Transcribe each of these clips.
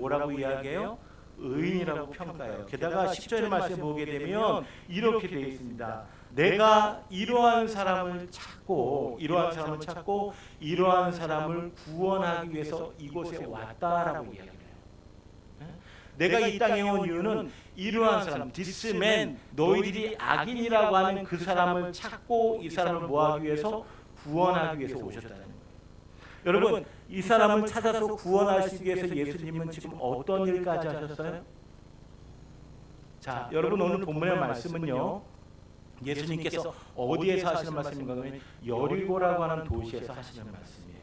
뭐라고 이야기해요? 의인이라고 평가해요. 게다가 10절의 말씀에 보게 되면 이렇게 되어 있습니다. 내가 이러한 사람을 찾고 이러한 사람을 구원하기 위해서 이곳에 왔다라고 이야기해요. 내가 이 땅에 온 이유는 이러한 사람, this man, 너희들이 악인이라고 하는 그 사람을 찾고 이 사람을 뭐하기 위해서? 구원하기 위해서 오셨다는 거예요. 여러분, 이 사람을 찾아서 구원하시기 위해서 예수님은 지금 어떤 일까지 하셨어요? 자, 여러분 오늘 본문의 말씀은요, 예수님께서 어디에서 하시는 말씀인가 하면 여리고라고 하는 도시에서 하시는 말씀이에요.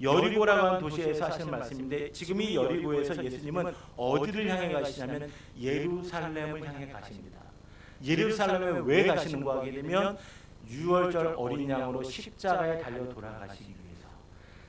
여리고라고 하는 도시에서 하시는 말씀인데, 지금 이 여리고에서 예수님은 어디를 향해 가시냐면 예루살렘을 향해 가십니다. 예루살렘에 왜 가시는가 하게 되면 유월절 어린 양으로 십자가에 달려 돌아가시기 위해서,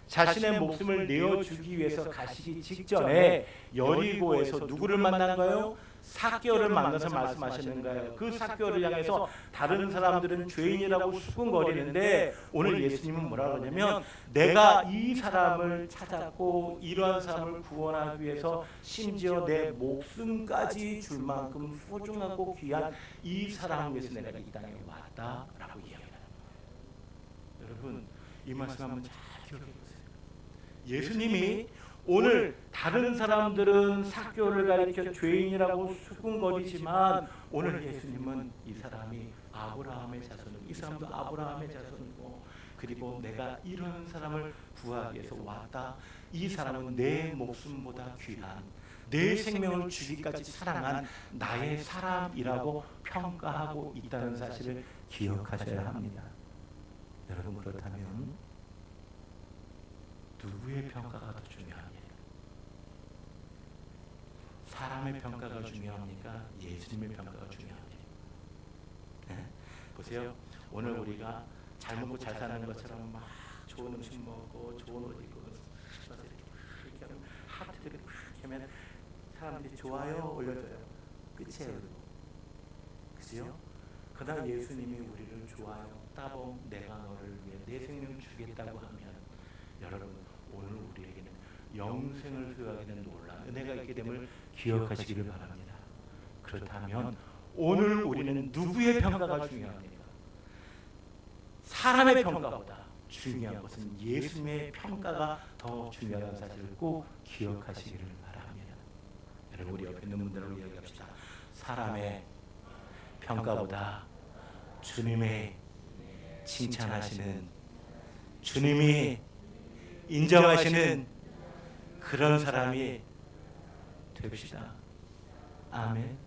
자신의 목숨을 내어주기 위해서 가시기 직전에 여리고에서 누구를 만난가요? 삭개오를 만나서 말씀하시는 거예요. 그 삭개오를 향해서 다른 사람들은 죄인이라고 수군거리는데 오늘 예수님은 뭐라 그러냐면, 내가 이 사람을 찾았고 이러한 사람을 구원하기 위해서 심지어 내 목숨까지 줄 만큼 소중하고 귀한 이 사람을 위해서 내가 이 땅에 왔다라고 이야기하는 거예요. 여러분, 이 말씀 한번 잘 기억해 보세요. 예수님이 오늘 다른 사람들은 삭개오를 가리켜 죄인이라고 수군거리지만 오늘 예수님은 이 사람이 아브라함의 자손이고 이 사람도 아브라함의 자손이고, 그리고 내가 이런 사람을 구하기 위해서 왔다. 이 사람은 내 목숨보다 귀한, 내 생명을 주기까지 사랑한 나의 사람이라고 평가하고 있다는 사실을 기억하셔야 합니다. 여러분, 그렇다면 누구의 평가가 더 중요합니까? 사람의 평가가 중요합니까? 예수님의 평가가 중요합니까? 네? 보세요. 오늘 우리가 잘 먹고 잘 사는 것처럼 막 좋은 음식 먹고 좋은 옷 입고 이렇게 하면 하트를 이렇게 하면 사람들이 좋아요 올려줘요. 끝이에요. 그죠? 그러나 예수님이 우리를 좋아요, 따봉, 내가 너를 위해 내 생명을 주겠다고 하면, 여러분 오늘 우리에게는 영생을 소유하게 되는 놀라운 은혜가 있게 됨을 기억하시기를 바랍니다. 그렇다면 오늘 우리는 누구의 평가가 중요합니까? 사람의 평가보다 중요한 것은 예수님의 평가가 더 중요한 사실을 꼭 기억하시기를 바랍니다. 여러분, 우리 옆에 있는 분들하고 이야기합시다. 사람의 평가보다 주님의 칭찬하시는, 주님이 인정하시는 그런 사람이 됩시다. 아멘.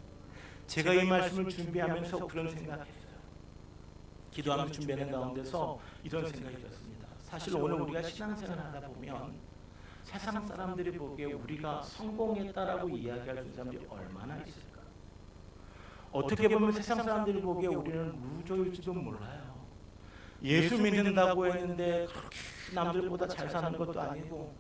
제가 이 말씀을 준비하면서 그런 생각했어요. 기도하면서 준비하는 가운데서 이런 생각이 들었습니다. 사실 오늘 우리가 신앙생활을 하다 보면 세상 사람들이 보기에 우리가 성공했다라고 이야기할 수 있는 사람들이 얼마나 있을까? 어떻게 보면 세상 사람들이 보기에 우리는 루저일지도 몰라요. 예수 믿는다고 했는데 그렇게 남들보다 잘 사는 것도 아니고,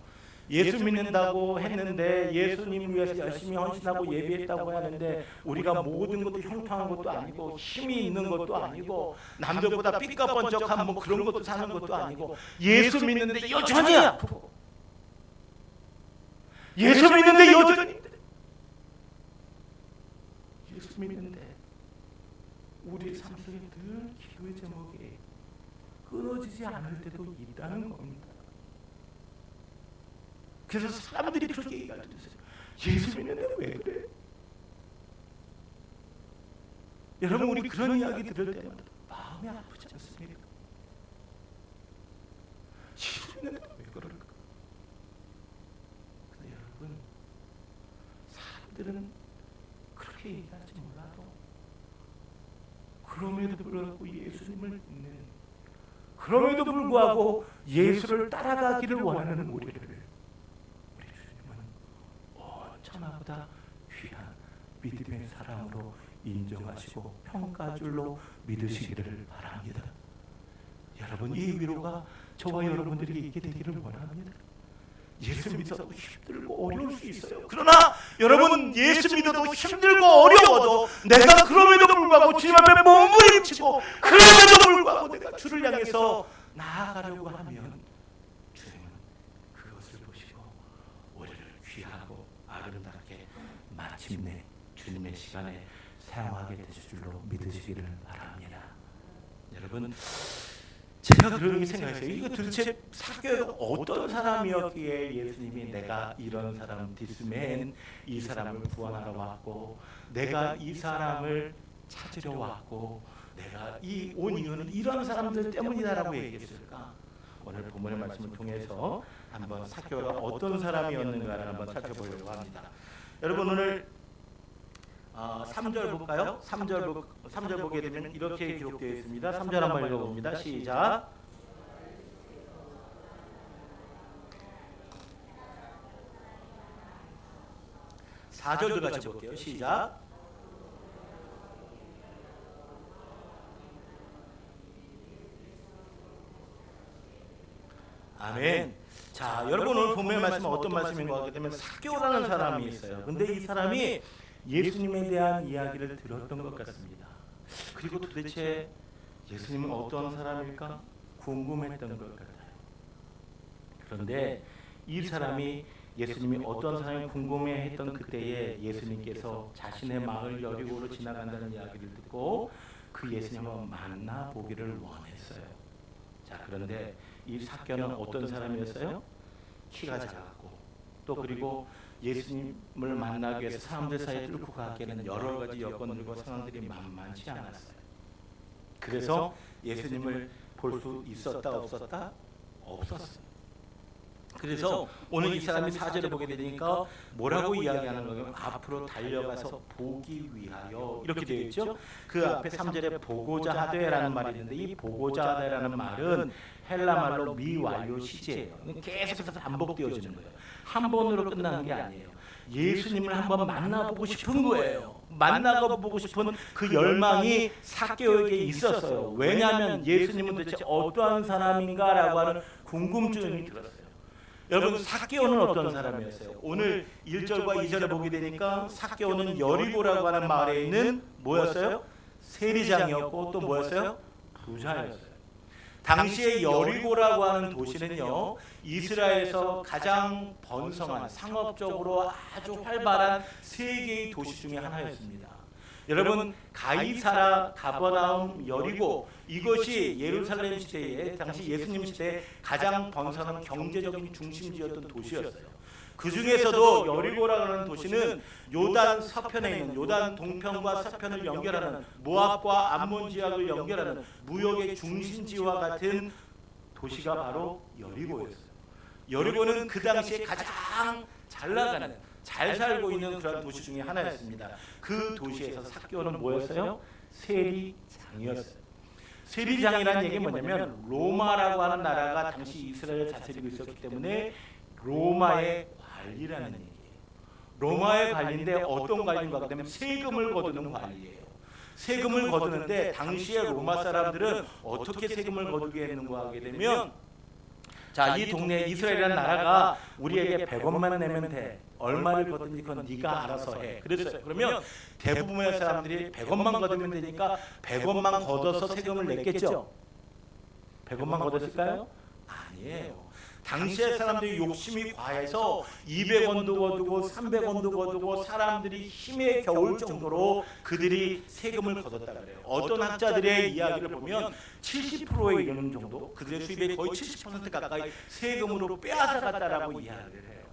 예수 믿는다고 했는데 예수님 위해서 열심히 헌신하고 예배했다고 하는데 우리가 모든 것도 형통한 것도 아니고 힘이 있는 것도 아니고 남들보다 삐까번쩍한 뭐 그런 것도 사는 것도 아니고, 예수 믿는데 여전히 아프고, 예수 믿는데 여전히, 예수 믿는데 우리 삶 속에 늘 기도의 제목이 끊어지지 않을 때도 있다는 겁니다. 그래서 사람들이 그렇게 얘기할 때 있어요. 예수 믿는데 왜 그래? 여러분, 우리 그런 이야기 들을 때마다 마음이 아프지 않습니까? 예수 믿는데 왜 그럴까? 근데 여러분, 사람들은 그렇게 얘기할지 몰라도 그럼에도 불구하고 예수님을 믿는, 그럼에도 불구하고 예수를 따라가기를 원하는 우리 주님은 천하보다 귀한 믿음의 사람으로 인정하시고 평가줄로 믿으시기를 바랍니다. 여러분, 이 위로가 저와 여러분들에게 있게 되기를 원합니다. 예수 믿어도 힘들고 어려울 수 있어요. 그러나 여러분, 예수 믿어도 힘들고 어려워도 내가 그럼에도 불구하고 주님 앞에 몸부림치고 그럼에도 불구하고 내가 주를 향해서 나아가려고 하면 주님은 그것을 보시고 우리를 귀하고 아름답게 마침내 주님의 시간에 사용하게 되실 줄로 믿으시기를 바랍니다. 여러분, 제가 그렇게 생각했어요. 이거 도대체 삭개오가 어떤 사람이었기에 예수님이 내가 이런 사람 디스맨, 이 사람을 구원하러 왔고 내가 이 사람을 찾으러 왔고 내가 이 온 이유는 이런 사람들 때문이다라고 얘기했을까? 오늘 본문의 말씀을 통해서 한번 삭개오가 어떤 사람이었는가를 한번 살펴보려고 합니다. 여러분, 오늘 3절 볼까요? 3절 보게 되면 이렇게 기록되어 있습니다. 3절 한번 읽어봅니다. 시작. 사 절도 같이 볼게요. 시작. 아멘. 자, 여러분, 오늘 본문의 말씀은 어떤 말씀인가 하게 되면 삭개오라는 사람이 있어요. 근데 이 사람이 예수님에 대한 이야기를 들었던 것 같습니다. 그리고 도대체 예수님은 어떤 사람일까 궁금했던 것 같아요. 그런데 이 사람이 예수님이 어떤 사람이 궁금해했던 그때에 예수님께서 자신의 마을 여리고로 지나간다는 이야기를 듣고 그 예수님을 만나 보기를 원했어요. 자, 그런데 이 삭개오는 어떤 사람이었어요? 키가 작았고 또 그리고 예수님을 만나기 위해서 사람들 사이에 뚫고 가기에는 여러 가지 여건들과 상황들이 만만치 않았어요. 그래서 예수님을 볼 수 있었다 없었다? 없었어요. 그래서 오늘 이 사람이 4절을 보게 되니까 뭐라고 이야기하는 거냐면 앞으로 달려가서 보기 위하여 이렇게 되어 있죠. 그 앞에 3절에 보고자 하되라는 말이 있는데 이 보고자 하되라는 말은 헬라 말로 미완료 시제예요. 계속해서 반복되어지는 거예요. 한 번으로 끝나는 게 아니에요. 예수님을 한번 만나보고 싶은 거예요. 만나보고 싶은 그 열망이 삭개오에게 있었어요. 왜냐하면 예수님은 도대체 어떠한 사람인가라고 하는 궁금증이 들었어요. 여러분, 삭개오는 어떤 사람이었어요? 오늘 1절과 2절을 보게 되니까 삭개오는 여리고라고 하는 마을에 있는 뭐였어요? 세리장이었고 또 뭐였어요? 부자였어요. 당시에 여리고라고 하는 도시는요, 이스라엘에서 가장 번성한 상업적으로 아주 활발한 세 개의 도시 중에 하나였습니다. 여러분, 가이사라, 가버나움, 여리고 이것이 예루살렘 시대에 당시 예수님 시대에 가장 번성한 경제적인 중심지였던 도시였어요. 그 중에서도 여리고라고 하는 도시는 요단 서편에 있는 요단 동편과 서편을 연결하는 모압과 암몬 지역을 연결하는 무역의 중심지와 같은 도시가 바로 여리고였어요. 여리고는 그 당시에 가장 잘 나가는 잘 살고 있는 그런 도시 중에 하나였습니다. 그 도시에서 삭개오는 뭐였어요? 세리장이었어요. 세리장이라는 얘기는 뭐냐면 로마라고 하는 나라가 당시 이스라엘을 다스리고 있었기 때문에 로마의 관리라는 얘기예요. 로마의 관리인데 어떤 관리인가 하면 세금을 거두는 관리예요. 세금을 거두는데 당시에 로마 사람들은 어떻게 세금을 거두게 했는가 하게 되면 자, 이 동네 이스라엘이라는 나라가 우리에게 100원만 내면 돼. 얼마를 거든지 그건 네가 알아서 해. 그랬어요. 그러면 대부분의 사람들이 100원만 거두면 되니까 100원만 걷어서 세금을 냈겠죠. 100원만 걷었을까요? 아니에요. 당시의 사람들이 욕심이 과해서 200원도 거두고 300원도 거두고 사람들이 힘에 겨울 정도로 그들이 세금을 거뒀다 그래요. 어떤 학자들의 이야기를 보면 70%에 이르는 정도, 그들의 수입의 거의 70% 가까이 세금으로 빼앗아갔다라고 이야기를 해요.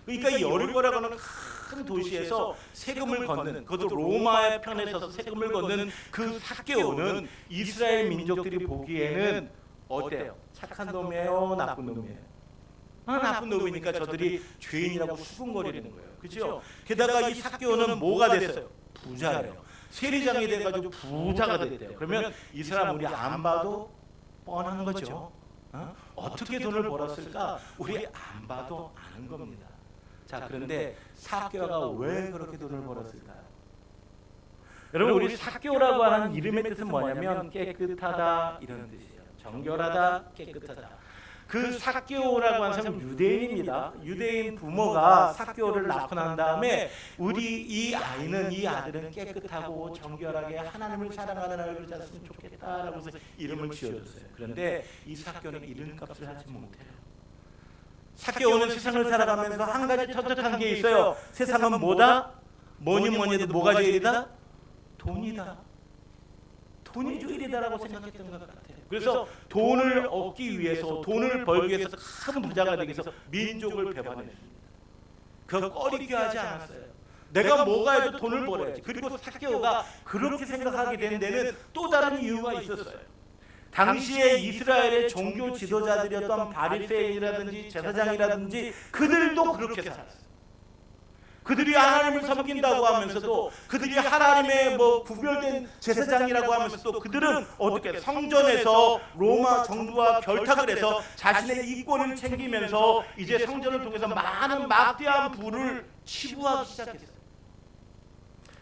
그러니까 이 여리고라고 하는 큰 도시에서 세금을 걷는, 그것도 로마의 편에 서서 세금을 걷는 그 삭개오는 이스라엘 민족들이 보기에는 어때요? 착한 놈이에요? 나쁜 놈이에요? 나쁜 놈이니까 저들이 죄인이라고 수군거리는 거예요. 그렇죠? 게다가 이 삭개오는 뭐가 됐어요? 부자예요. 세리장이 돼가지고 부자가 됐대요. 그러면 이 사람 우리 안 봐도 뻔한 거죠. 어떻게 돈을 벌었을까? 우리 안 봐도 아는 겁니다. 자, 그런데 삭개오가 왜 그렇게 돈을 벌었을까요? 여러분, 우리 삭개오라고 하는 이름의 뜻은 뭐냐면 깨끗하다 이런 뜻이에요. 정결하다, 깨끗하다. 그 삭개오라고 하는 사람은 유대인입니다. 유대인 부모가 삭개오를 낳고 난 다음에 우리 이 아이는, 이 아들은 깨끗하고 정결하게 하나님을 사랑하는 아이를 낳았으면 좋겠다라고 해서 이름을 지어줬어요. 그런데 이 삭개오는 이름값을 하지 못해요. 삭개오는 세상을 살아가면서 한 가지 터득한 게 있어요. 세상은 뭐다? 뭐니 해도 뭐가 제일이다? 돈이다. 돈이 제일이다라고 생각했던 것 같아요. 그래서 돈을 얻기 위해서, 돈을 벌기 위해서, 큰 부자가 되기 위해서 민족을 배반했습니다. 그거 꺼리껴하지 않았어요. 내가 뭐가 해도 돈을 벌어야지. 그리고 삭개오가 그렇게 생각하게 된 데는 또 다른 이유가 있었어요. 당시에 이스라엘의 종교 지도자들이었던 바리새인이라든지 제사장이라든지 그들도 그렇게 살았어요. 그들이 하나님을 섬긴다고 하면서도, 그들이 하나님의 구별된 제사장이라고 하면서도 그들은 어떻게 성전에서 로마 정부와 결탁을 해서 자신의 이권을 챙기면서 이제 성전을 통해서 많은 막대한 부를 치부하기 시작했어요.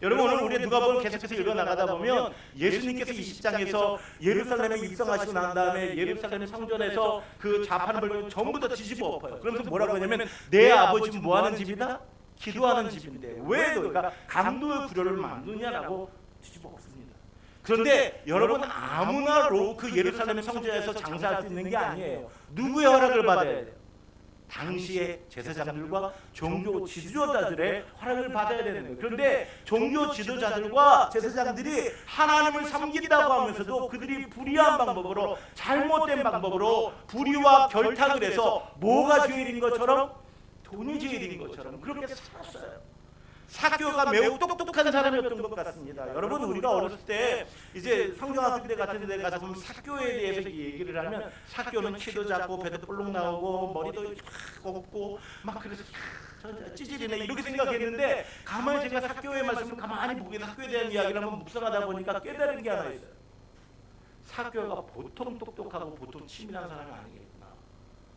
여러분, 오늘 우리 누가복음 계속해서 읽어나가다 보면 예수님께서 20장에서 예루살렘에 입성하시고 난 다음에 예루살렘 성전에서 그 자판을 벌면 전부 다 뒤집어 엎어요. 그러면서 뭐라고 하냐면, 내 아버지는 뭐하는 집이다? 기도하는 집인데 왜 너희가 강도의 구려를 만드냐라고 뒤집어 엎습니다. 그런데 여러분, 아무나 그 예루살렘 성전에서 장사할 수 있는 게 아니에요. 누구의 허락을 받아야 돼요? 당시의 제사장들과 종교 지도자들의 허락을 받아야 되는 거예요. 그런데 종교 지도자들과 제사장들이 하나님을 섬긴다고 하면서도 그들이 불의한 방법으로, 잘못된 방법으로 불의와 결탁을 해서 뭐가 죄인 것처럼, 돈이 죄인 것처럼 그렇게 살았어요. 삭개오가 매우 똑똑한 사람이었던 것 같습니다. 여러분, 우리가 어렸을 때 이제 성경학교 같은 데 가서 보면 삭개오에 대해서 얘기를 하면, 삭개오는 키도 작고 배도 볼록 나오고 머리도 곱고 막 그래서 찌질이네 이렇게 생각했는데, 가만히 제가 삭개오의 말씀을 가만히 보게, 삭개오에 대한 이야기를 한번 묵상하다 보니까 깨달은 게 하나 있어요. 삭개오가 보통 똑똑하고 보통 치밀한 사람이 아니겠구나.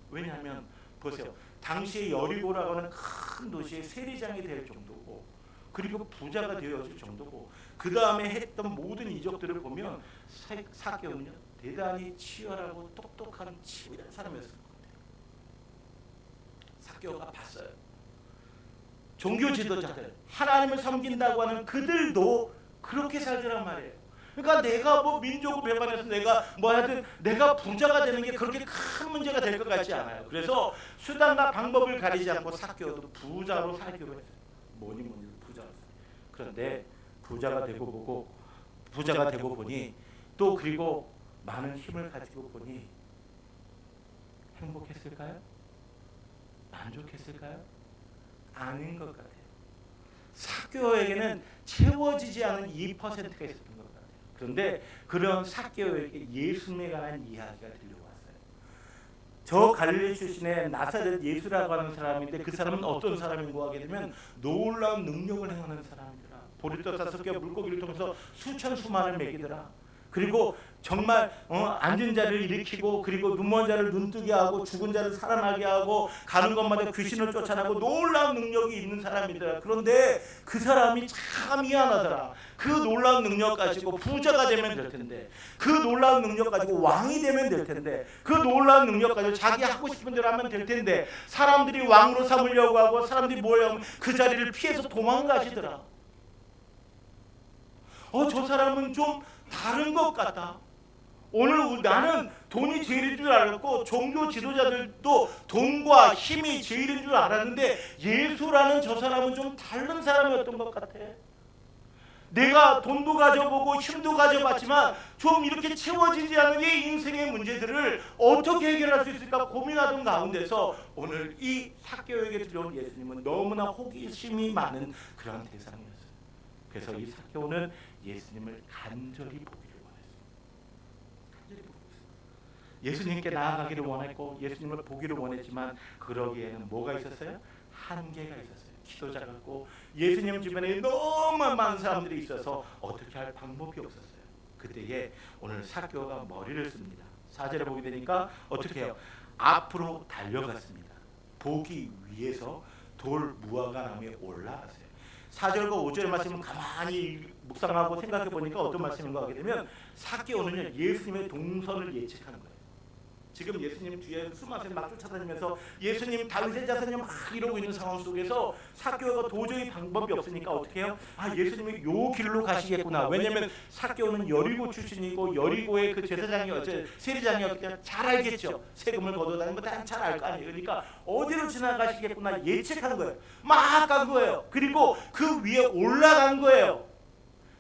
왜냐하면 보세요. 당시에 여리고라고 하는 큰 도시의 세리장이 될 정도고, 그리고 부자가 되어질 정도고, 그 다음에 했던 모든 이적들을 보면 삭개오는요 대단히 치열하고 똑똑한 치밀한 사람이었을 것 같아요. 삭개오가 봤어요. 종교 지도자들, 하나님을 섬긴다고 하는 그들도 그렇게 살더란 말이에요. 그러니까 내가 민족을 배반해서 내가 하여튼 내가 부자가 되는 게 그렇게 큰 문제가 될 것 같지 않아요. 그래서 수단과 방법을 가리지 않고 삭개오도 부자로 살기로 했어요. 뭐니 부자로. 그런데 부자가 되고 보니 또 그리고 많은 힘을 가지고 보니 행복했을까요? 만족했을까요? 아닌 것 같아요. 삭개오에게는 채워지지 않은 2%가 있었던 것 같아요. 그런데 그런 삭개오에게 예수님에 관한 이야기가 들려왔어요. 저 갈릴리 출신의 나사렛 예수라고 하는 사람인데, 그 사람은 어떤 사람인고 하게 되면 놀라운 능력을 행하는 사람이더라. 보리떡 5개 물고기를 통해서 수천 수만을 먹이더라. 그리고 정말 앉은 자를 일으키고, 그리고 눈먼 자를 눈뜨게 하고, 죽은 자를 살아나게 하고, 가는 곳마다 귀신을 쫓아내고 놀라운 능력이 있는 사람이더라. 그런데 그 사람이 참 미안하더라. 그 놀라운 능력 가지고 부자가 되면 될 텐데, 그 놀라운 능력 가지고 왕이 되면 될 텐데, 그 놀라운 능력 가지고 자기 하고 싶은 대로 하면 될 텐데, 사람들이 왕으로 삼으려고 하고 사람들이 뭐라고 하면 그 자리를 피해서 도망가시더라. 저 사람은 좀 다른 것 같다. 오늘 나는 돈이 제일인 줄 알았고, 종교 지도자들도 돈과 힘이 제일인 줄 알았는데, 예수라는 저 사람은 좀 다른 사람이었던 것 같아. 내가 돈도 가져보고 힘도 가져봤지만 좀 이렇게 채워지지 않은 이 인생의 문제들을 어떻게 해결할 수 있을까 고민하던 가운데서 오늘 이 삭개오에게 들어온 예수님은 너무나 호기심이 많은 그런 대상이었어요. 그래서 이 삭개오는 예수님을 간절히 보기를 원했어요. 간절히 보고 있어요. 예수님께 나아가기를 원했고 예수님을 보기를 원했지만 그러기에는 뭐가 있었어요? 한계가 있었어요. 키도 작았고 예수님 주변에 너무 많은 사람들이 있어서 어떻게 할 방법이 없었어요. 그때에 오늘 삭개오가 머리를 씁니다. 4절에 보게 되니까 어떻게 해요? 앞으로 달려갔습니다. 보기 위해서 돌 무화과 나무에 올라갔어요. 4절과 5절 말씀을 가만히 묵상하고 생각해 보니까 어떤 말씀인가 하게 되면 삭개오는요 예수님의 동선을 예측하는 거예요. 지금 예수님 뒤에 수많은 막 쫓아다니면서 예수님 다윗의 자손이 막 이러고 있는 상황 속에서 삭개오가 도저히 방법이 없으니까 어떻게 해요? 아, 예수님이 요 길로 가시겠구나. 왜냐면 삭개오는 여리고 출신이고 여리고의 그 제사장이 세리장이었기 때문에 잘 알겠죠. 세금을 걷어다니는 거 다 잘 알 거 아니에요. 그러니까 어디로 지나가시겠구나 예측한 거예요. 막 간 거예요. 그리고 그 위에 올라간 거예요.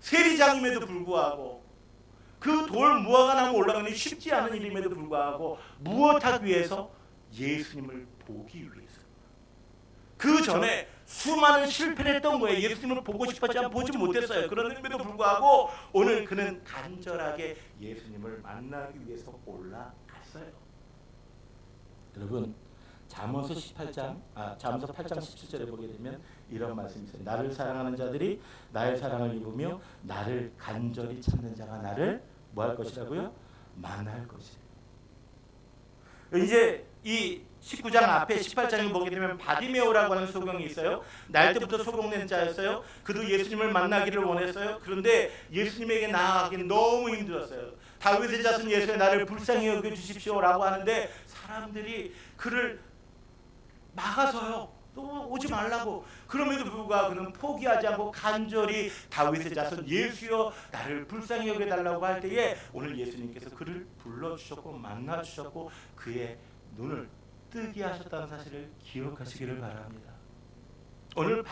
세리장임에도 불구하고 그 돌 무화과 나무 올라가는 쉽지 않은 일임에도 불구하고 무엇하기 위해서? 예수님을 보기 위해서. 그 전에 수많은 실패를 했던 거예요. 예수님을 보고 싶었지만 보지 못했어요. 그런데도 불구하고 오늘 그는 간절하게 예수님을 만나기 위해서 올라갔어요. 여러분, 잠언서 8장 17절에 보게 되면 이런 말씀이 있어요. 나를 사랑하는 자들이 나의 사랑을 입으며 나를 간절히 찾는 자가 나를 뭐 할 것이라고요? 만날 것이에요. 이제 이 19장 앞에 18장에 보게 되면 바디메오라고 하는 소경이 있어요. 날 때부터 소경된 자였어요. 그도 예수님을 만나기를 원했어요. 그런데 예수님에게 나아가기는 너무 힘들었어요. 다윗의 자손 예수의 나를 불쌍히 여겨 주십시오라고 하는데 사람들이 그를 막아서요. 또 오지 말라고. 그럼에도 불구하고 그는 포기하지 않고 간절히 다윗의 자손 예수여 나를 불쌍히 여겨달라고 할 때에 오늘 예수님께서 그를 불러주셨고 만나주셨고 그의 눈을 뜨게 하셨다는 사실을 기억하시기를 바랍니다. 오늘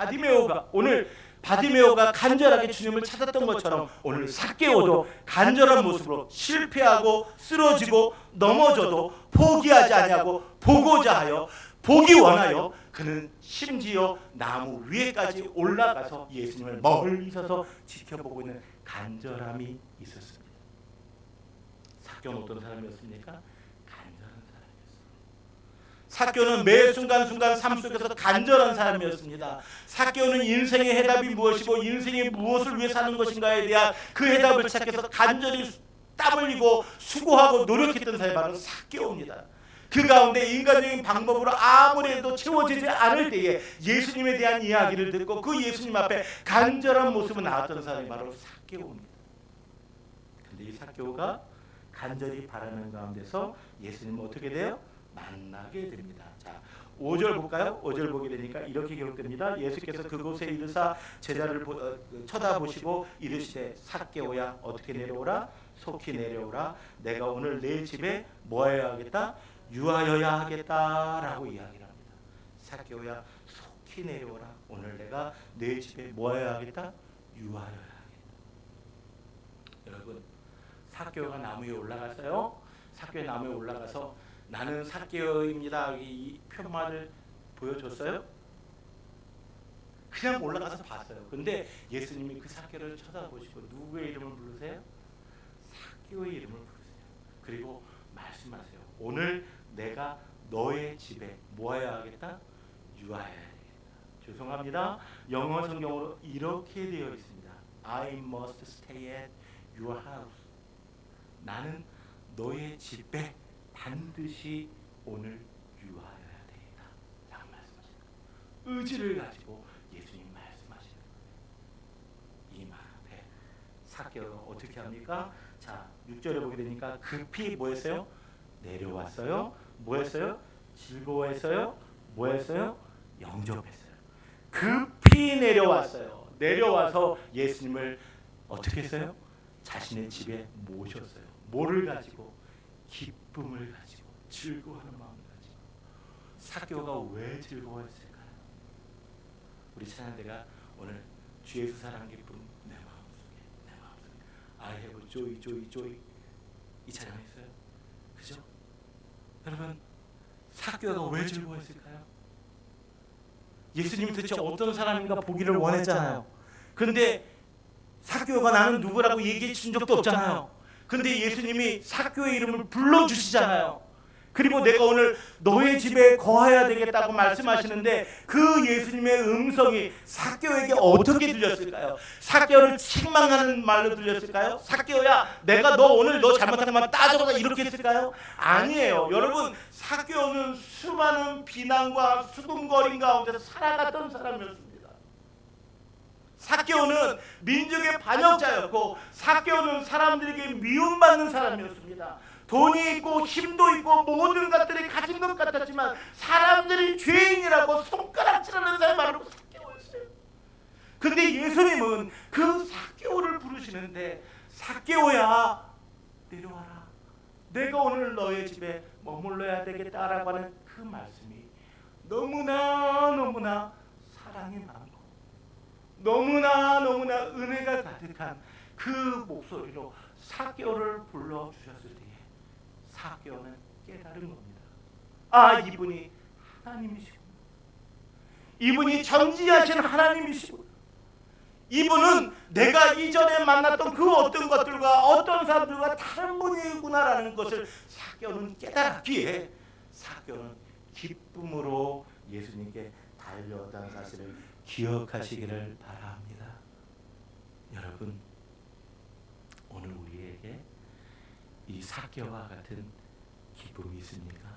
바디메오가 간절하게 주님을 찾았던 것처럼 오늘 삭개오도 간절한 모습으로 실패하고 쓰러지고 넘어져도 포기하지 아니하고 보고자 하여 보기 원하여 그는 심지어 나무 위에까지 올라가서 예수님을 멀리서서 지켜보고 있는 간절함이 있었습니다. 삭개오는 어떤 사람이었습니까? 간절한 사람이었습니다. 삭개오는 매 순간순간 삶 속에서 간절한 사람이었습니다. 삭개오는 인생의 해답이 무엇이고 인생이 무엇을 위해 사는 것인가에 대한 그 해답을 찾기 위해서 간절히 땀 흘리고 수고하고 노력했던 사람이 바로 삭개오입니다. 그 가운데 인간적인 방법으로 아무리 해도 채워지지 않을 때에 예수님에 대한 이야기를 듣고 그 예수님 앞에 간절한 모습을 나왔던 사람이 바로 삭개오입니다. 그런데 이 삭개오가 간절히 바라는 가운데서 예수님은 어떻게 돼요? 만나게 됩니다. 자, 5절 볼까요? 5절 보게 되니까 이렇게 기록됩니다. 예수께서 그곳에 이르사 제자를 쳐다보시고 이르시되 삭개오야 어떻게 내려오라? 속히 내려오라. 내가 오늘 내 집에 뭐 해야 하겠다? 유하여야 하겠다라고 이야기를 합니다. 삭개오야 속히 내려오라. 오늘 내가 내 집에 뭐 해야 하겠다? 유하여야 하겠다. 여러분, 삭개오가 나무 위에 올라갔어요. 삭개오 나무에 올라가서 나는 삭개오입니다. 이 표말을 보여줬어요. 그냥 올라가서 봤어요. 근데 예수님이 그 삭개오를 쳐다보시고 누구의 이름을 부르세요? 삭개오의 이름을 부르세요. 그리고 말씀하세요. 오늘 내가 너의 집에 모아야 하겠다? 유하여야 하겠다. 죄송합니다. 영어 성경으로 이렇게 되어 있습니다. I must stay at your house. 나는 너의 집에 반드시 오늘 유하여야 되겠다. 라고 말씀하십니다. 의지를 가지고 예수님 말씀하시는 거예요. 이 말 앞에 삭개오가 어떻게 합니까? 자, 6절에 보게 되니까 급히 뭐 했어요? 내려왔어요. 뭐 했어요? 즐거워했어요. 뭐 했어요? 영접했어요. 급히 내려왔어요. 내려와서 예수님을 어떻게 했어요? 자신의 집에 모셨어요. 뭐를 가지고? 기쁨을 가지고, 즐거워하는 마음을 가지고. 삭개오가 왜 즐거워했을까요? 우리 찬양대가 오늘 주 예수 사랑 기쁨 내 마음속에 I have joy, joy, joy 이 찬양했어요. 그죠? 여러분, 삭개오가 왜 즐거워했을까요? 예수님이 도대체 어떤 사람인가 보기를 원했잖아요. 그런데 삭개오가 나는 누구라고 얘기해 준 적도 없잖아요. 근데 예수님이 삭개오의 이름을 불러주시잖아요. 그리고 내가 오늘 너의 집에 거해야 되겠다고 말씀하시는데 그 예수님의 음성이 삭개오에게 어떻게 들렸을까요? 삭개오를 책망하는 말로 들렸을까요? 삭개오야 내가 너 오늘 너 잘못한 것만 따져보자 이렇게 했을까요? 아니에요. 여러분, 삭개오는 수많은 비난과 수군거림 가운데서 살아갔던 사람이었습니다. 삭개오는 민족의 반역자였고 삭개오는 사람들에게 미움받는 사람이었습니다. 돈이 있고 힘도 있고 모든 것들이 가진 것 같았지만 사람들이 죄인이라고 손가락질하는 사람으로 삭개오였어요. 근데 예수님은 그 삭개오를 부르시는데, 삭개오야 내려와라, 내가 오늘 너의 집에 머물러야 되겠다라고 하는 그 말씀이 너무나 사랑이 많고 너무나 은혜가 가득한 그 목소리로 삭개오를 불러주셨을 때에 삭개오는 깨달은 겁니다. 아, 이분이 하나님이시구나. 이분이 전지하신 하나님이시구나. 이분은 내가 이전에 만났던 그 어떤 것들과 어떤 사람들과 다른 분이구나라는 것을 삭개오는 깨달았기에 삭개오는 기쁨으로 예수님께 달려왔다는 사실을 기억하시기를 바랍니다. 여러분, 오늘 우리에게 이 삭개오와 같은 기쁨이 있습니까?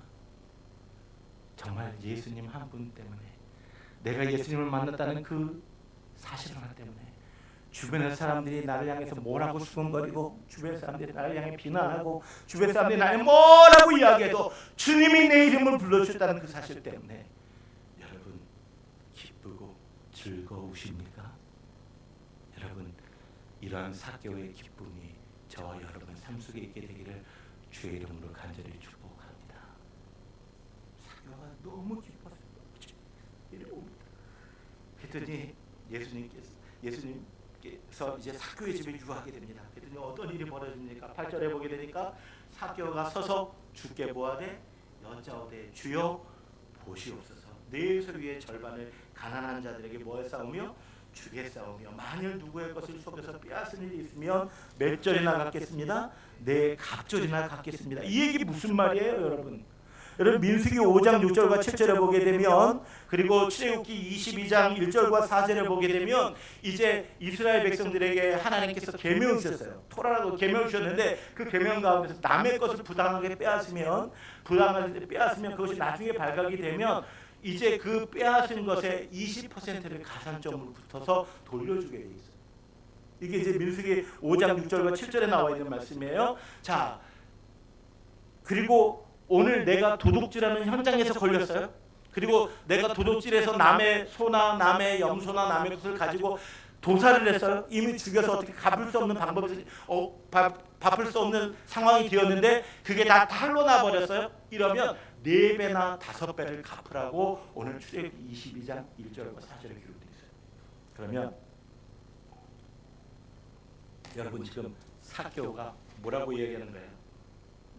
정말 예수님 한 분 때문에, 내가 예수님을 만났다는 그 사실 하나 때문에 주변의 사람들이 나를 향해서 뭐라고 수군거리고, 주변 사람들이 나를 향해 비난하고, 주변 사람들이 나를 뭐라고 이야기해도 주님이 내 이름을 불러주셨다는 그 사실 때문에 여러분 기쁘고 즐거우십니까? 여러분, 이러한 삭개오의 기쁨이 저와 여러분 삶 속에 있게 되기를 주의 이름으로 간절히 축복합니다. 삭개오가 너무 기뻤어요. 이래옵니다. 그랬더니 예수님께서 이제 삭개오의 집에 유하게 됩니다. 그랬더니 어떤 일이 벌어집니까? 8절에 보게 되니까 삭개오가 서서 주께 보아되 여짜오되 주여 보시옵소서, 내 소유의 절반을 가난한 자들에게 뭐에 싸우며 주게 싸우며, 만일 누구의 것을 속여서 빼앗은 일이 있으면 몇 절이나 갚겠습니다? 네 갑절이나 갚겠습니다. 이 얘기 무슨 말이에요, 여러분? 여러분, 민수기 5장 6절과 7절에 보게 되면, 그리고 출애굽기 22장 1절과 4절에 보게 되면 이제 이스라엘 백성들에게 하나님께서 계명을 주셨어요. 토라라고 계명을 주셨는데 그 계명 가운데서 남의 것을 부당하게 빼앗으면 그것이 나중에 발각이 되면 이제 그 빼앗은 것의 20%를 가산점으로 붙어서 돌려주게 돼 있어요. 이게 이제 민수기 5장 6절과 7절에 나와 있는 말씀이에요. 자, 그리고 오늘 내가 도둑질하는 현장에서 걸렸어요. 그리고 내가 도둑질해서 남의 소나 남의 염소나 남의 것을 가지고 도살을 했어요. 이미 죽여서 어떻게 갚을 수 없는 방법이 갚을 수 없는 상황이 되었는데 그게 다 탈로 나버렸어요. 이러면 4배나 5배를 갚으라고 오늘 출애굽기 22장 1절과 4절에 기록되어 있어요. 그러면 여러분, 지금 삭개오가 뭐라고 얘기하는 거예요?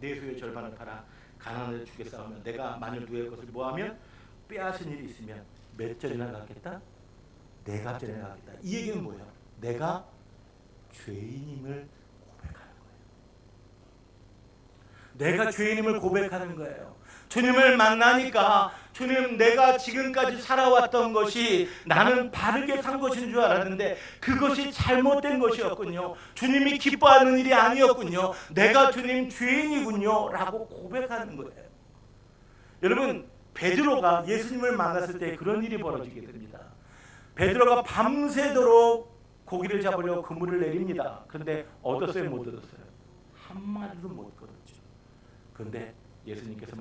내 소유의 절반을 팔아 가난한 주게 싸우면, 내가 만일 누구의 것을 뭐하면 빼앗은 일이 있으면 몇 절이나 갚겠다? 네 갑절이나 갚겠다. 이 얘기는 뭐예요? 내가 죄인임을 고백하는 거예요. 내가 죄인임을 고백하는 거예요. 주님을 만나니까, 주님, 내가 지금까지 살아왔던 것이 나는 바르게 산 것인 줄 알았는데 그것이 잘못된 것이었군요. 주님이 기뻐하는 일이 아니었군요. 내가 주님 죄인이군요 라고 고백하는 거예요. 여러분, 베드로가 예수님을 만났을 때 그런 일이 벌어지게 됩니다. 베드로가 밤새도록 고기를 잡으려고 그물을 내립니다. 그런데 얻었어요, 못 얻었어요? 한 마리도 못 얻었죠. 그런데 예수님께서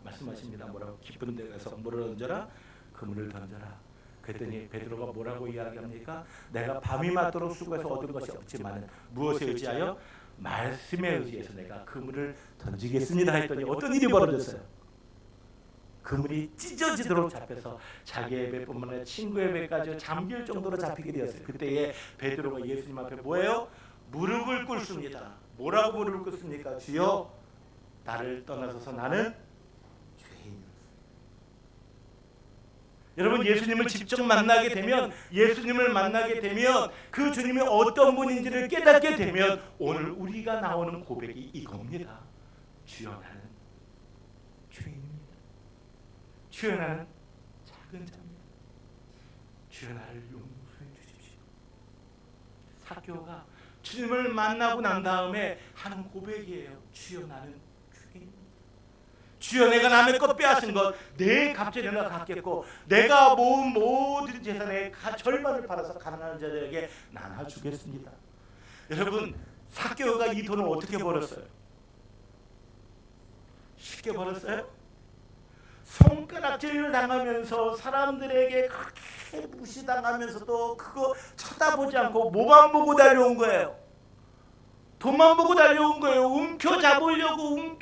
말씀하십니다. 뭐라고? 깊은 데 가서 물을 던져라, 그물을 던져라. 그랬더니 베드로가 뭐라고 이야기합니까? 내가 밤이 맞도록 수고해서 얻은 것이 없지만 무엇에 의지하여? 말씀에 의지해서 내가 그물을 던지겠습니다 했더니 어떤 일이 벌어졌어요? 그물이 찢어지도록 잡혀서 자기의 배뿐만 아니라 친구의 배까지 잠길 정도로 잡히게 되었어요. 그때에 베드로가 예수님 앞에 뭐예요? 무릎을 꿇습니다. 뭐라고 무릎을 꿇습니까? 주여, 나를 떠나서서 나는 죄인이었습니다. 여러분, 예수님을 직접 만나게 되면, 예수님을 만나게 되면, 그 주님이 어떤 분인지를 깨닫게 되면 오늘 우리가 나오는 고백이 이겁니다. 주여, 나는 죄인입니다. 주여, 나는 작은 자입니다. 주여, 나를 용서해 주십시오. 삭개오가 주님을 만나고 난 다음에 하는 고백이에요. 주여, 나는 주여, 내가 남의 것 빼앗은 것 내 갑절이나 갚겠고, 내가 모은 모든 재산의 절반을 팔아서 가난한 자들에게 나눠주겠습니다. 여러분, 삭개오가 이 돈을 어떻게 벌었어요? 쉽게 벌었어요? 손가락질을 당하면서 사람들에게 그렇게 무시당하면서도 그거 쳐다보지 않고 뭐만 보고 달려온 거예요. 돈만 보고 달려온 거예요. 움켜잡으려고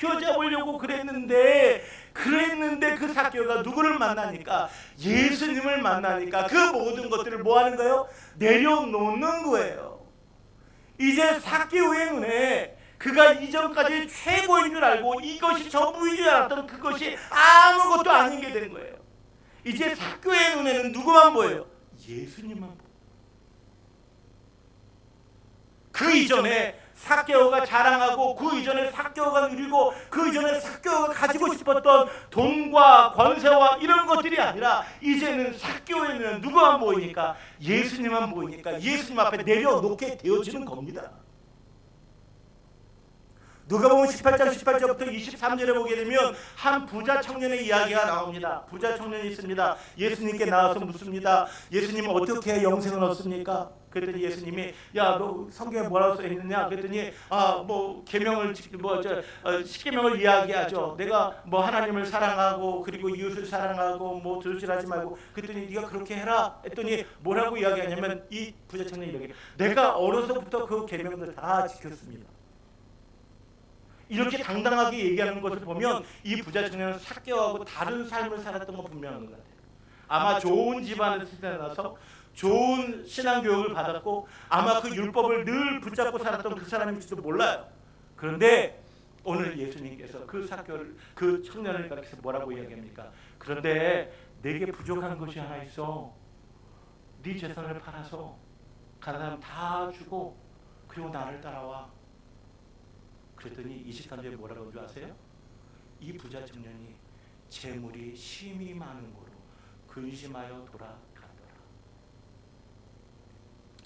그랬는데 그 삭개오가 누구를 만나니까, 예수님을 만나니까 그 모든 것들을 뭐 하는 거예요? 내려놓는 거예요. 이제 삭개오의 눈에 그가 이전까지 최고인 줄 알고 이것이 전부인 줄 알았던 그것이 아무것도 아닌 게 된 거예요. 이제 삭개오의 눈에는 누구만 보여요? 예수님만 보여요. 그 이전에 삭개오가 자랑하고, 그 이전에 삭개오가 누리고, 그 이전에 삭개오가 가지고 싶었던 돈과 권세와 이런 것들이 아니라, 이제는 삭개오에는 누구만 보이니까? 예수님만 보이니까 예수님 앞에 내려놓게 되어지는 겁니다. 누가복음 18장부터 23절에 보게 되면 한 부자 청년의 이야기가 나옵니다. 부자 청년이 있습니다. 예수님께 나와서 묻습니다. 예수님, 어떻게 해야 영생을 얻습니까? 그랬더니 예수님이, 야, 너 성경에 뭐라고 써 있느냐? 그랬더니 계명을 십계명을 이야기하죠. 내가 하나님을 사랑하고, 그리고 이웃을 사랑하고, 들실하지 말고. 그랬더니 네가 그렇게 해라 했더니 뭐라고 이야기하냐면, 이 부자 청년이 이렇게, 내가 어려서부터 그 계명들 다 지켰습니다. 이렇게 당당하게 얘기하는 것을 보면 이 부자 청년은 삭개오하고 다른 삶을 살았던 거 분명한 것 같아요. 아마 좋은 집안에서 태어나서 좋은 신앙교육을 받았고, 아마 그 율법을 늘 붙잡고 살았던 그 사람일지도 몰라요. 그런데 오늘 예수님께서 그 삭개오를, 그 청년을 가리켜서 뭐라고 이야기합니까? 그런데 내게 부족한 것이 하나 있어. 네 재산을 팔아서 가는 사람 다 주고 그리고 나를 따라와. 그랬더니 23절에 뭐라고 한 줄 아세요? 이 부자 청년이 재물이 심히 많은 고로 근심하여 돌아가더라.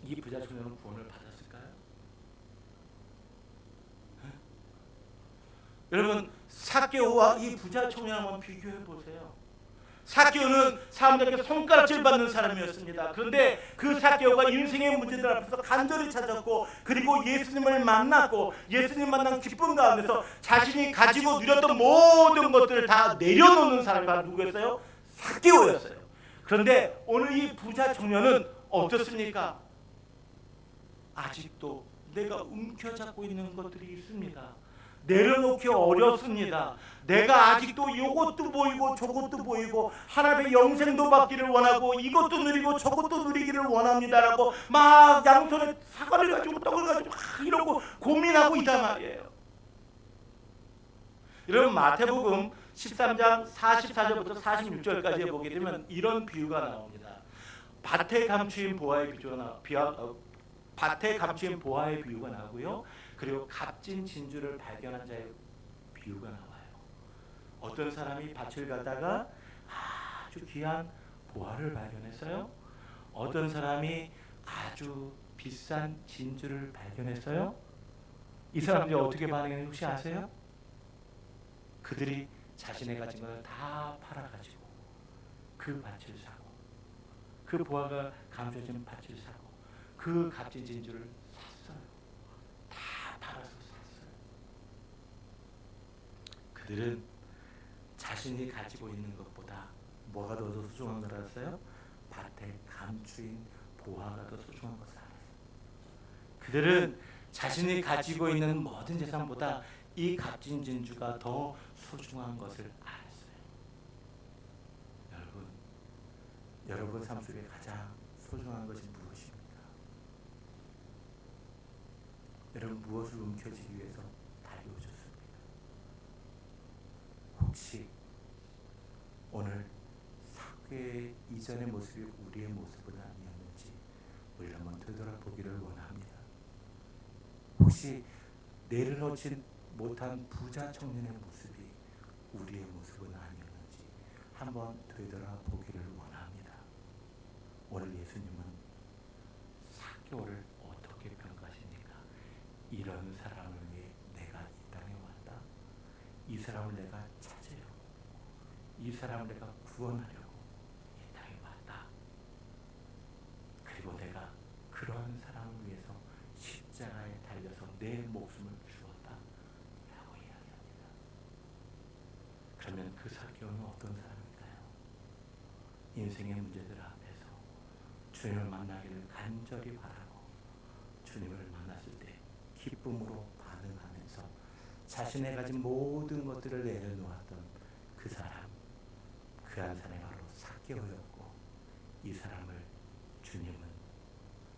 이 부자 청년은 구원을 받았을까요? 여러분, 삭개오와 이 부자 청년을 한번 비교해 보세요. 삭개오는 사람들에게 손가락질 받는 사람이었습니다. 그런데 그 삭개오가 인생의 문제들 앞에서 간절히 찾았고, 그리고 예수님을 만났고, 예수님 만난 기쁨 가운데서 자신이 가지고 누렸던 모든 것들을 다 내려놓는 사람이 바로 누구였어요? 삭개오였어요. 그런데 오늘 이 부자 청년은 어떻습니까? 아직도 내가 움켜잡고 있는 것들이 있습니다. 내려놓기 어렵습니다. 내가 아직도 이것도 보이고 저것도 보이고, 하나님의 영생도 받기를 원하고, 이것도 누리고 저것도 누리기를 원합니다라고 막 양손에 사과를 가지고 떡을 가지고 이러고 고민하고 있단 말이에요. 여러분, 마태복음 13장 44절부터 46절까지 보게 되면 이런 비유가 나옵니다. 밭에 감추인 보화의 비유가 나오고요. 그리고 값진 진주를 발견한 자의 비유가 나와요. 어떤 사람이 밭을 가다가 아주 귀한 보화를 발견했어요. 어떤 사람이 아주 비싼 진주를 발견했어요. 이 사람들이 어떻게 반응했는지 혹시 아세요? 그들이 자신의 가진 걸 다 팔아가지고 그 밭을 사고, 그 보화가 감춰진 밭을 사고, 그 값진 진주를 샀어요. 다 팔아서 샀어요. 그들은 자신이 가지고 있는 것보다 뭐가 더 소중한 걸 알았어요? 밭에 감추인 보화가 더 소중한 것을 알았어요. 그들은 자신이 가지고 있는 모든 재산보다 이 값진 진주가 더 소중한 것을 알았어요. 여러분 삶 속에 가장 소중한 것이 무엇입니까? 여러분, 무엇을 움켜쥐기 위해서 달려오셨습니까? 혹시 오늘 삭개오의 이전의 모습이 우리의 모습은 아니었는지 우리 한번 되돌아보기를 원합니다. 혹시 내려놓지 못한 부자 청년의 모습이 우리의 모습은 아니었는지 한번 되돌아보기를 원합니다. 오늘 예수님은 삭개오를 어떻게 평가하십니까? 이런 사람을 위해 내가 이 땅에 왔다. 이 사람을 내가 찾으려고, 이 사람을 내가 구원하려고 이 땅에 왔다. 그리고 내가 그런 사람을 위해서 십자가에 달려서 내 목숨을 주었다 라고 이야기합니다. 사케오는 어떤 사람일까요? 인생의 문제들 앞에서 주님을 만나기를 간절히 바라고 주님을 만났을 때 기쁨으로 반응하면서 자신의 가진 모든 것들을 내려놓았던 그 사람, 그 한 사람이 바로 사케오였고, 이 사람을 주님은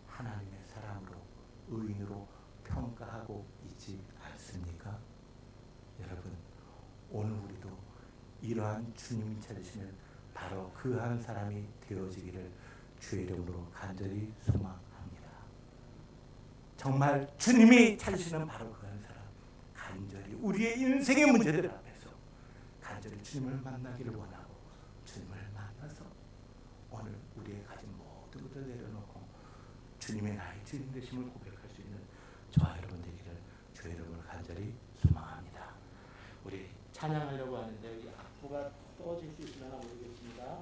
하나님의 사람으로, 의인으로 평가하고 있지 않습니까? 여러분, 오늘 우리도 이러한 주님이 찾으시는 바로 그 한 사람이 되어지기를 주의 이름으로 간절히 소망합니다. 정말 주님이 찾으시는 바로 그 한 사람, 간절히 우리의 인생의 문제들 앞에서 간절히 주님을 만나기를 원하고 주님을 만나서 오늘 우리의 가진 모든 것을 내려놓고 주님의 나의 주인 되심을 고백할 수 있는 저와 여러분 되기를 주의 이름으로 간절히 소망합니다. 우리 찬양하려고 하는데 이 악보가 떨어질 수 있으나 모르겠습니다.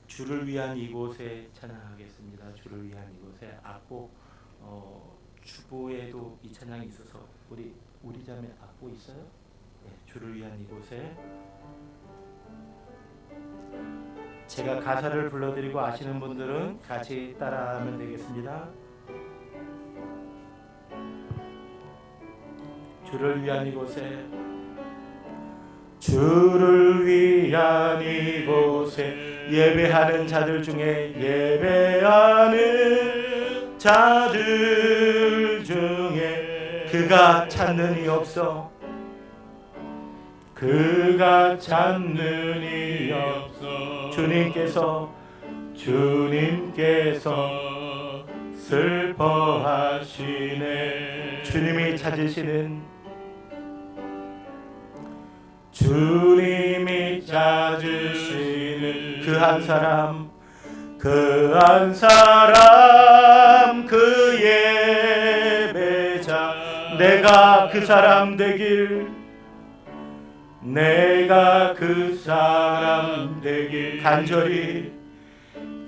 주를 위한 이곳에 찬양하겠습니다. 주를 위한 이곳에 악보 주보에도 이 찬양이 있어서 우리 자매 악보 있어요? 네, 주를 위한 이곳에 제가 가사를 불러드리고 아시는 분들은 같이 따라하면 되겠습니다. 주를 위한 이곳에, 주를 위한 이곳에 예배하는 자들 중에, 예배하는 자들 중에 그가 찾는 이 없어, 그가 찾는 이 없어. 주님께서 슬퍼하시네. 주님이 찾으시는 그 한 사람, 그 예배자, 내가 그 사람 되길,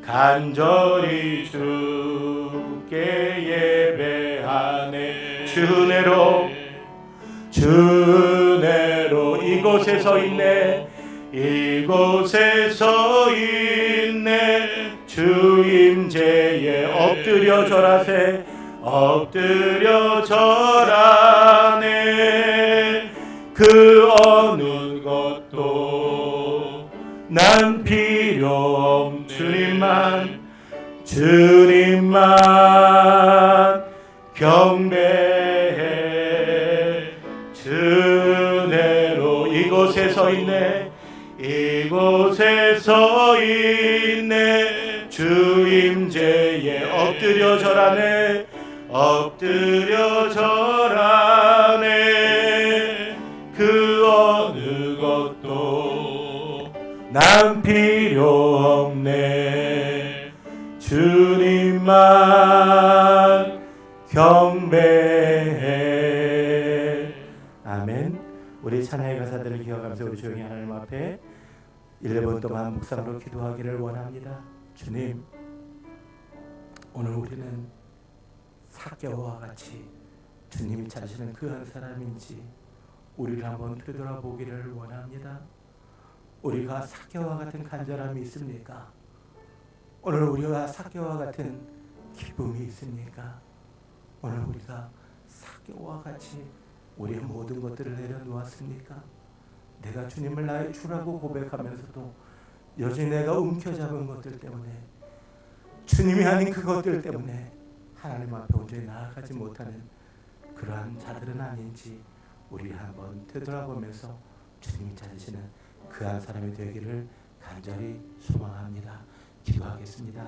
간절히 주께 예배하네. 주내로 이곳에 서 있네, 주 임재에 엎드려 절하네. 그 어느 것도 난 필요 없네. 주님만 경배해. 주내로 이곳에 서 있네, 주 임재에 엎드려 절하네. 그 어느 것도 난 필요 없네. 주님만 경배해. 아멘. 우리 찬양의 가사들을 기억하면서 우리 조용히 하나님 앞에 1분 동안 묵상으로 기도하기를 원합니다. 주님, 오늘 우리는 사케오와 같이 주님이 찾으시는 그 한 사람인지 우리를 한번 되돌아보기를 원합니다. 우리가 사케오와 같은 간절함이 있습니까? 오늘 우리가 사케오와 같은 기쁨이 있습니까? 오늘 우리가 사케오와 같이 우리의 모든 것들을 내려놓았습니까? 내가 주님을 나의 주라고 고백하면서도 여전히 내가 움켜잡은 것들 때문에, 주님이 아닌 그것들 때문에 하나님 앞에 온전히 나아가지 못하는 그러한 자들은 아닌지 우리 한번 되돌아보면서 주님이 찾으시는 그 한 사람이 되기를 간절히 소망합니다. 기도하겠습니다.